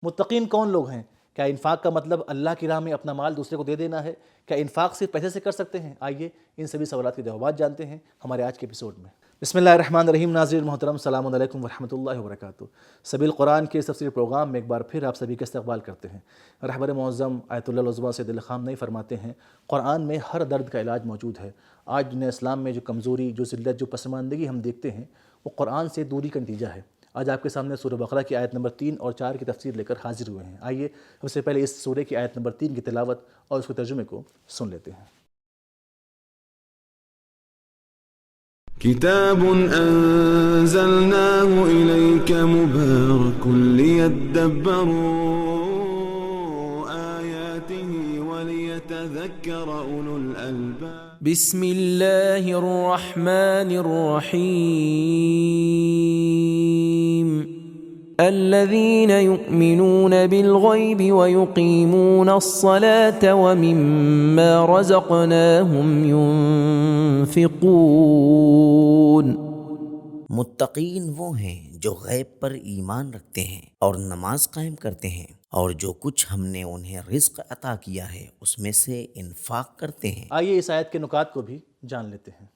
متقین کون لوگ ہیں؟ کیا انفاق کا مطلب اللہ کی راہ میں اپنا مال دوسرے کو دے دینا ہے؟ کیا انفاق صرف پیسے سے کر سکتے ہیں؟ آئیے ان سبھی سوالات کے جوابات جانتے ہیں ہمارے آج کے ایپیسوڈ میں۔ بسم اللہ الرحمن الرحیم۔ ناظرین محترم، السلام علیکم ورحمۃ اللہ وبرکاتہ۔ سبیل قرآن کے تفسیر پروگرام میں ایک بار پھر آپ سبھی کا استقبال کرتے ہیں۔ رہبر معظم آیت اللہ العظمیٰ سید خامنہ نہیں فرماتے ہیں، قرآن میں ہر درد کا علاج موجود ہے۔ آج دنیا اسلام میں جو کمزوری، جو ذلت، جو پسماندگی ہم دیکھتے ہیں، وہ قرآن سے دوری کا نتیجہ ہے۔ آج آپ کے سامنے سورہ بقرہ کی آیت نمبر 3 اور 4 کی تفسیر لے کر حاضر ہوئے ہیں۔ آئیے سب سے پہلے اس سورہ کی آیت نمبر 3 کی تلاوت اور اس کے ترجمے کو سن لیتے ہیں۔ كتاب أنزلناه إليك مبارك ليدبروا آياته وليتذكر أولو الألباب بسم الله الرحمن الرحيم الذين يؤمنون بالغيب ويقيمون الصلاة ومما رزقناهم ينفقون۔ متقین وہ ہیں جو غیب پر ایمان رکھتے ہیں اور نماز قائم کرتے ہیں، اور جو کچھ ہم نے انہیں رزق عطا کیا ہے اس میں سے انفاق کرتے ہیں۔ آئیے اس آیت کے نکات کو بھی جان لیتے ہیں۔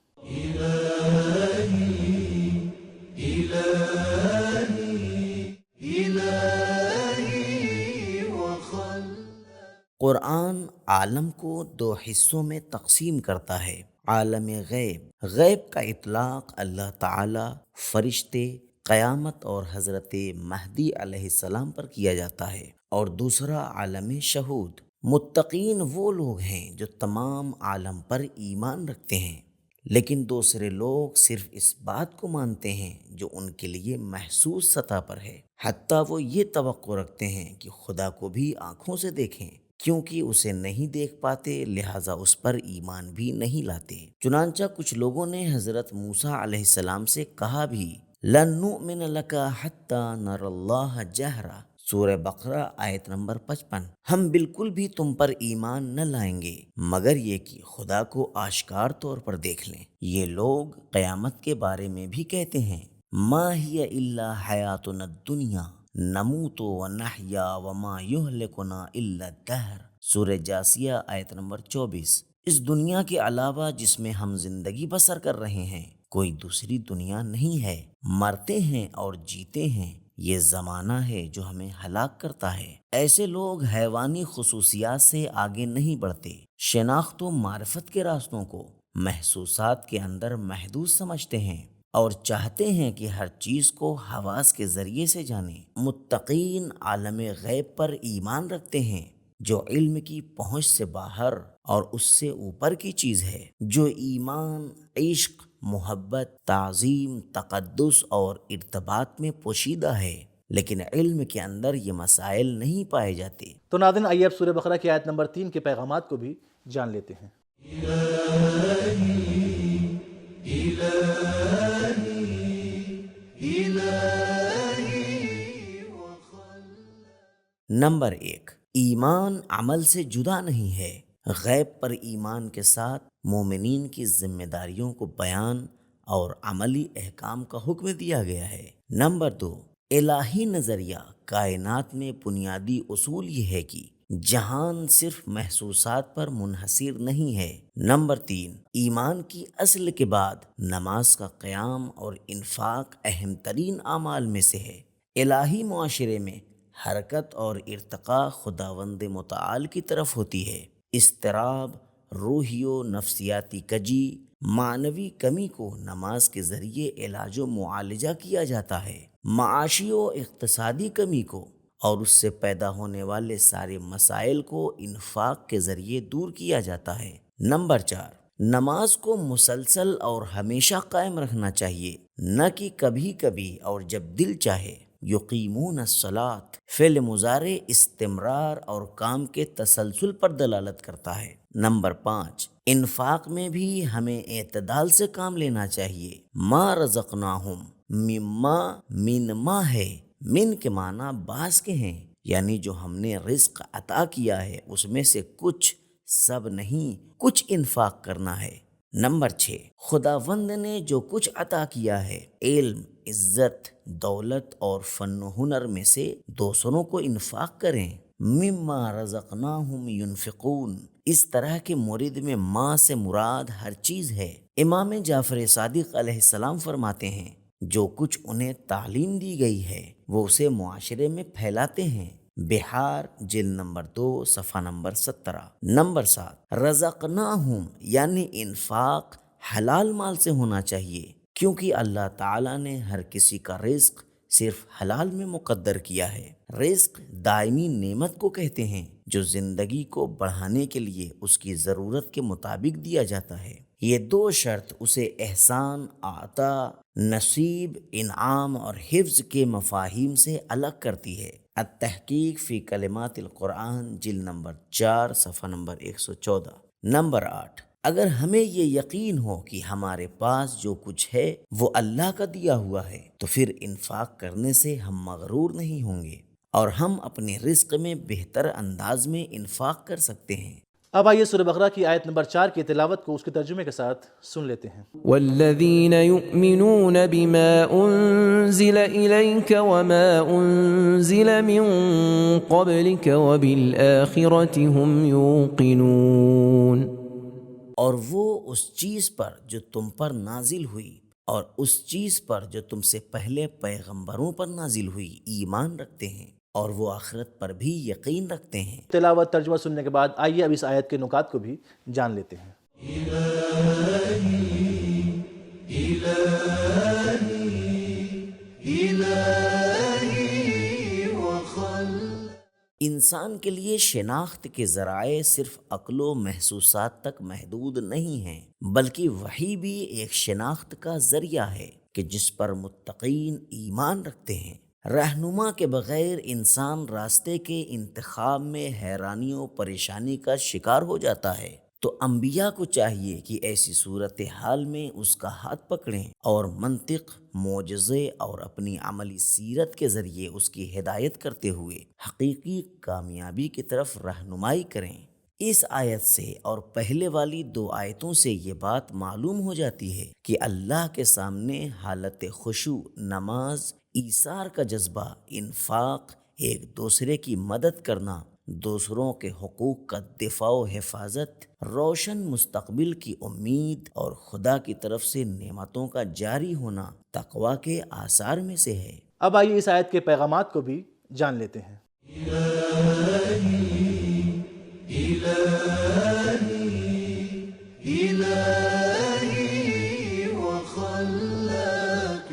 قرآن عالم کو 2 حصوں میں تقسیم کرتا ہے۔ عالم غیب، غیب کا اطلاق اللہ تعالی، فرشتے، قیامت اور حضرت مہدی علیہ السلام پر کیا جاتا ہے، اور دوسرا عالم شہود۔ متقین وہ لوگ ہیں جو تمام عالم پر ایمان رکھتے ہیں، لیکن دوسرے لوگ صرف اس بات کو مانتے ہیں جو ان کے لیے محسوس سطح پر ہے، حتیٰ وہ یہ توقع رکھتے ہیں کہ خدا کو بھی آنکھوں سے دیکھیں، کیونکہ اسے نہیں دیکھ پاتے لہٰذا اس پر ایمان بھی نہیں لاتے۔ چنانچہ کچھ لوگوں نے حضرت موسیٰ علیہ السلام سے کہا بھی لَن نُؤْمِنَ لَكَ حَتَّى نَرَى اللَّهَ جَهْرًا، سورہ بقرہ آیت نمبر 55۔ ہم بالکل بھی تم پر ایمان نہ لائیں گے مگر یہ کہ خدا کو آشکار طور پر دیکھ لیں۔ یہ لوگ قیامت کے بارے میں بھی کہتے ہیں مَا هِيَ إِلَّا حَيَاتُنَا الدُّنْيَا نَمُوتُ وَنَحْيَا وَمَا يُهْلِكُنَا إِلَّا الدَّهْرُ، سورہ جاثیہ آیت نمبر 24۔ اس دنیا کے علاوہ جس میں ہم زندگی بسر کر رہے ہیں کوئی دوسری دنیا نہیں ہے، مرتے ہیں اور جیتے ہیں، یہ زمانہ ہے جو ہمیں ہلاک کرتا ہے۔ ایسے لوگ حیوانی خصوصیات سے آگے نہیں بڑھتے، شناخت و معرفت کے راستوں کو محسوسات کے اندر محدود سمجھتے ہیں اور چاہتے ہیں کہ ہر چیز کو حواس کے ذریعے سے جانیں۔ متقین عالم غیب پر ایمان رکھتے ہیں جو علم کی پہنچ سے باہر اور اس سے اوپر کی چیز ہے، جو ایمان، عشق، محبت، تعظیم، تقدس اور ارتباط میں پوشیدہ ہے، لیکن علم کے اندر یہ مسائل نہیں پائے جاتے۔ تو ناظرین آئیے اب سورہ بقرہ کی آیت نمبر 3 کے پیغامات کو بھی جان لیتے ہیں۔ نمبر 1، ایمان عمل سے جدا نہیں ہے۔ غیب پر ایمان کے ساتھ مومنین کی ذمہ داریوں کو بیان اور عملی احکام کا حکم دیا گیا ہے۔ نمبر 2، الہی نظریہ کائنات میں بنیادی اصول یہ ہے کہ جہان صرف محسوسات پر منحصر نہیں ہے۔ نمبر 3، ایمان کی اصل کے بعد نماز کا قیام اور انفاق اہم ترین اعمال میں سے ہے۔ الہی معاشرے میں حرکت اور ارتقاء خداوند متعال کی طرف ہوتی ہے۔ اضطراب، روحی و نفسیاتی کجی، معنوی کمی کو نماز کے ذریعے علاج و معالجہ کیا جاتا ہے۔ معاشی و اقتصادی کمی کو اور اس سے پیدا ہونے والے سارے مسائل کو انفاق کے ذریعے دور کیا جاتا ہے۔ نمبر 4، نماز کو مسلسل اور ہمیشہ قائم رکھنا چاہیے، نہ کہ کبھی کبھی اور جب دل چاہے۔ یقیمون الصلاۃ فعل مضارع استمرار اور کام کے تسلسل پر دلالت کرتا ہے۔ نمبر 5، انفاق میں بھی ہمیں اعتدال سے کام لینا چاہیے۔ ما رزقناہم مما، من ما ہے، من کے معنی بعض کے ہیں، یعنی جو ہم نے رزق عطا کیا ہے اس میں سے کچھ، سب نہیں، کچھ انفاق کرنا ہے۔ نمبر 6، خداوند نے جو کچھ عطا کیا ہے، علم، عزت، دولت اور فن و ہنر میں سے دوسروں کو انفاق کریں۔ مما رزقناہم ینفقون، اس طرح کے مورد میں ماں سے مراد ہر چیز ہے۔ امام جعفر صادق علیہ السلام فرماتے ہیں جو کچھ انہیں تعلیم دی گئی ہے وہ اسے معاشرے میں پھیلاتے ہیں۔ بہار جلد نمبر 2 صفحہ نمبر 17۔ نمبر 7، رزقناہم یعنی انفاق حلال مال سے ہونا چاہیے، کیونکہ اللہ تعالیٰ نے ہر کسی کا رزق صرف حلال میں مقدر کیا ہے۔ رزق دائمی نعمت کو کہتے ہیں جو زندگی کو بڑھانے کے لیے اس کی ضرورت کے مطابق دیا جاتا ہے۔ یہ دو شرط اسے احسان، عطا، نصیب، انعام اور حفظ کے مفاہیم سے الگ کرتی ہے۔ التحقیق فی کلمات القرآن جلد نمبر 4 صفحہ نمبر 114۔ نمبر 8، اگر ہمیں یہ یقین ہو کہ ہمارے پاس جو کچھ ہے وہ اللہ کا دیا ہوا ہے تو پھر انفاق کرنے سے ہم مغرور نہیں ہوں گے اور ہم اپنے رزق میں بہتر انداز میں انفاق کر سکتے ہیں۔ اب آئیے سورہ بقرہ کی آیت نمبر 4 کی تلاوت کو اس کے ترجمے کے ساتھ سن لیتے ہیں۔ والذین یؤمنون بما انزل الیک وما انزل من قبلک وبالآخرۃ هم یوقنون، اور وہ اس چیز پر جو تم پر نازل ہوئی اور اس چیز پر جو تم سے پہلے پیغمبروں پر نازل ہوئی ایمان رکھتے ہیں، اور وہ آخرت پر بھی یقین رکھتے ہیں۔ تلاوت ترجمہ سننے کے بعد آئیے اب اس آیت کے نکات کو بھی جان لیتے ہیں۔ انسان کے لیے شناخت کے ذرائع صرف عقل و محسوسات تک محدود نہیں ہیں، بلکہ وحی بھی ایک شناخت کا ذریعہ ہے کہ جس پر متقین ایمان رکھتے ہیں۔ رہنما کے بغیر انسان راستے کے انتخاب میں حیرانی و پریشانی کا شکار ہو جاتا ہے، تو انبیاء کو چاہیے کہ ایسی صورتحال میں اس کا ہاتھ پکڑیں اور منطق، معجزے اور اپنی عملی سیرت کے ذریعے اس کی ہدایت کرتے ہوئے حقیقی کامیابی کی طرف رہنمائی کریں۔ اس آیت سے اور پہلے والی 2 آیتوں سے یہ بات معلوم ہو جاتی ہے کہ اللہ کے سامنے حالت خشوع، نماز، ایثار کا جذبہ، انفاق، ایک دوسرے کی مدد کرنا، دوسروں کے حقوق کا دفاع و حفاظت، روشن مستقبل کی امید اور خدا کی طرف سے نعمتوں کا جاری ہونا تقویٰ کے آثار میں سے ہے۔ اب آئیے اس آیت کے پیغامات کو بھی جان لیتے ہیں۔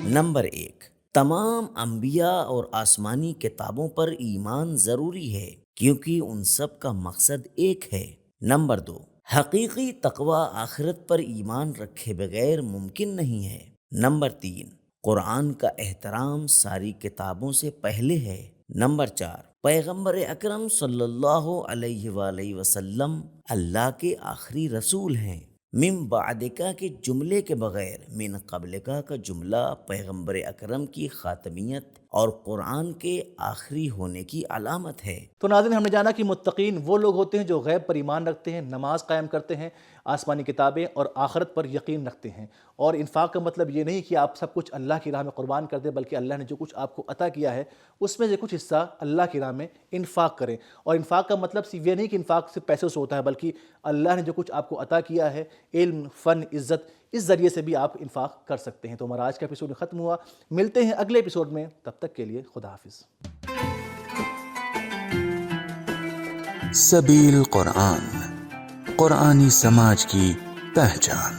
نمبر 1، تمام انبیاء اور آسمانی کتابوں پر ایمان ضروری ہے کیونکہ ان سب کا مقصد ایک ہے۔ نمبر 2، حقیقی تقویٰ آخرت پر ایمان رکھے بغیر ممکن نہیں ہے۔ نمبر 3، قرآن کا احترام ساری کتابوں سے پہلے ہے۔ نمبر 4، پیغمبر اکرم صلی اللہ علیہ وآلہ وسلم اللہ کے آخری رسول ہیں۔ من بعدکا کے جملے کے بغیر من قبلکا کا جملہ پیغمبر اکرم کی خاتمیت اور قرآن کے آخری ہونے کی علامت ہے۔ تو ناظرین، ہم نے جانا کہ متقین وہ لوگ ہوتے ہیں جو غیب پر ایمان رکھتے ہیں، نماز قائم کرتے ہیں، آسمانی کتابیں اور آخرت پر یقین رکھتے ہیں۔ اور انفاق کا مطلب یہ نہیں کہ آپ سب کچھ اللہ کی راہ میں قربان کر دیں، بلکہ اللہ نے جو کچھ آپ کو عطا کیا ہے اس میں سے کچھ حصہ اللہ کی راہ میں انفاق کریں۔ اور انفاق کا مطلب صرف یہ نہیں کہ انفاق صرف پیسوں سے ہوتا ہے، بلکہ اللہ نے جو کچھ آپ کو عطا کیا ہے، علم، فن، عزت، اس ذریعے سے بھی آپ انفاق کر سکتے ہیں۔ تو ہمارا آج کا ایپیسوڈ ختم ہوا، ملتے ہیں اگلے ایپیسوڈ میں، تب تک کے لیے خدا حافظ۔ سبیل قرآن، قرآنی سماج کی پہچان۔